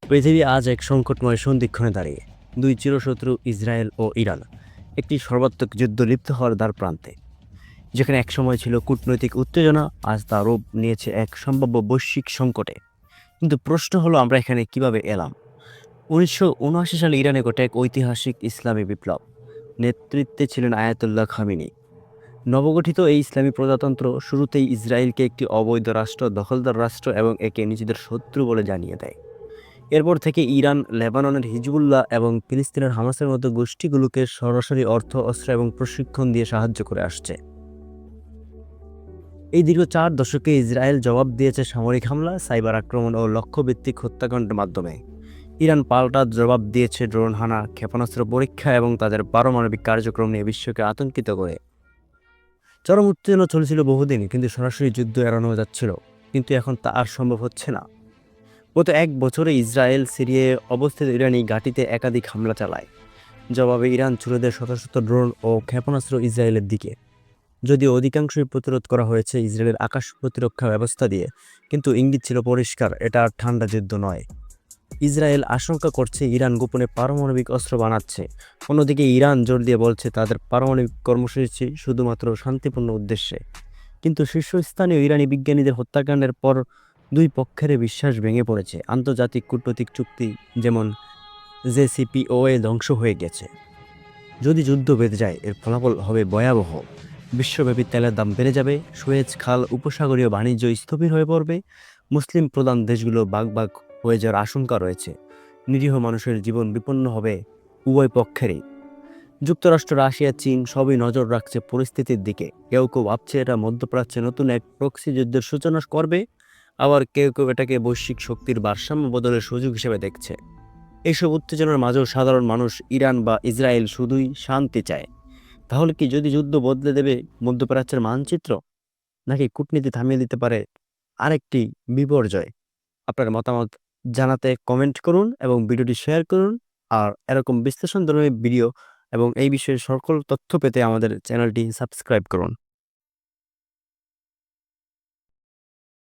পৃথিবী আজ এক সংকটময় সন্ধিক্ষণে দাঁড়িয়ে। দুই চিরশত্রু ইসরায়েল ও ইরান একটি সর্বাত্মক যুদ্ধ লিপ্ত হওয়ার দ্বার প্রান্তে। যেখানে একসময় ছিল কূটনৈতিক উত্তেজনা, আজ তা রূপ নিয়েছে এক সম্ভাব্য বৈশ্বিক সংকটে। কিন্তু প্রশ্ন হলো, আমরা এখানে কিভাবে এলাম? ১৯৭৯ সালে ইরানে ঘটে এক ঐতিহাসিক ইসলামী বিপ্লব। নেতৃত্বে ছিলেন আয়াতুল্লাহ খামিনি। নবগঠিত এই ইসলামী প্রজাতন্ত্র শুরুতেই ইসরায়েলকে একটি অবৈধ রাষ্ট্র, দখলদার রাষ্ট্র এবং একে নিজেদের শত্রু বলে জানিয়ে দেয়। এরপর থেকে ইরান লেবাননের হিজবুল্লাহ এবং ফিলিস্তিনের হামাসের মতো গোষ্ঠীগুলোকে সরাসরি অর্থ, অস্ত্র এবং প্রশিক্ষণ দিয়ে সাহায্য করে আসছে। এই দীর্ঘ ৪ দশকে ইসরায়েল জবাব দিয়েছে সামরিক হামলা, সাইবার আক্রমণ ও লক্ষ্যভিত্তিক হত্যাকাণ্ডের মাধ্যমে। ইরান পাল্টা জবাব দিয়েছে ড্রোন হানা, ক্ষেপণাস্ত্র পরীক্ষা এবং তাদের পারমাণবিক কার্যক্রম নিয়ে বিশ্বকে আতঙ্কিত করে। চরম উত্তেজনা চলেছিল বহুদিন, কিন্তু সরাসরি যুদ্ধ এড়ানো যাচ্ছিল। কিন্তু এখন তা আর সম্ভব হচ্ছে না। গত ১ বছরে ইসরায়েল সিরিয়ায় অবস্থিত ইরানি ঘাঁটিতে একাধিক হামলা চালায়। জবাবে ইরান ছুড়ে দেয় শত শত ড্রোন ও ক্ষেপণাস্ত্র ইসরায়েলের দিকে। যদিও অধিকাংশই প্রতিরোধ করা হয়েছে ইসরায়েলের আকাশ প্রতিরক্ষা ব্যবস্থা দিয়ে, কিন্তু ইঙ্গিত ছিল পরিষ্কার, এটা আর ঠান্ডা যুদ্ধ নয়। ইসরায়েল আশঙ্কা করছে ইরান গোপনে পারমাণবিক অস্ত্র বানাচ্ছে। অন্যদিকে ইরান জোর দিয়ে বলছে তাদের পারমাণবিক কর্মসূচি শুধুমাত্র শান্তিপূর্ণ উদ্দেশ্যে। কিন্তু শীর্ষস্থানীয় ইরানি বিজ্ঞানীদের হত্যাকাণ্ডের পর দুই পক্ষের বিশ্বাস ভেঙে পড়েছে। আন্তর্জাতিক কূটনৈতিক চুক্তি যেমন জেসিপিওএ ধ্বংস হয়ে গেছে। যদি যুদ্ধ বেঁধে যায়, এর ফলাফল হবে ভয়াবহ। বিশ্বব্যাপী তেলের দাম বেড়ে যাবে, সুয়েজ খাল উপসাগরীয় বাণিজ্য স্থবির হয়ে পড়বে, মুসলিম প্রধান দেশগুলো ভাগ ভাগ হয়ে যাওয়ার আশঙ্কা রয়েছে। নিরীহ মানুষের জীবন বিপন্ন হবে উভয় পক্ষেরই। যুক্তরাষ্ট্র, রাশিয়া, চীন সবই নজর রাখছে পরিস্থিতির দিকে। কেউ কেউ ভাবছে এটা মধ্যপ্রাচ্যে নতুন এক প্রক্সি যুদ্ধের সূচনা করবে, আবার কেউ কেউ এটাকে বৈশ্বিক শক্তির ভারসাম্য বদলের সুযোগ হিসেবে দেখছে। এইসব উত্তেজনার মাঝেও সাধারণ মানুষ, ইরান বা ইসরায়েল শুধুই শান্তি চায়। তাহলে কি যদি যুদ্ধ বদলে দেবে মধ্যপ্রাচ্যের মানচিত্র, নাকি কূটনীতি থামিয়ে দিতে পারে আরেকটি বিপর্যয়? আপনার মতামত জানাতে কমেন্ট করুন এবং ভিডিওটি শেয়ার করুন। আর এরকম বিশ্লেষণ ধরনের ভিডিও এবং এই বিষয়ে সকল তথ্য পেতে আমাদের চ্যানেলটি সাবস্ক্রাইব করুন।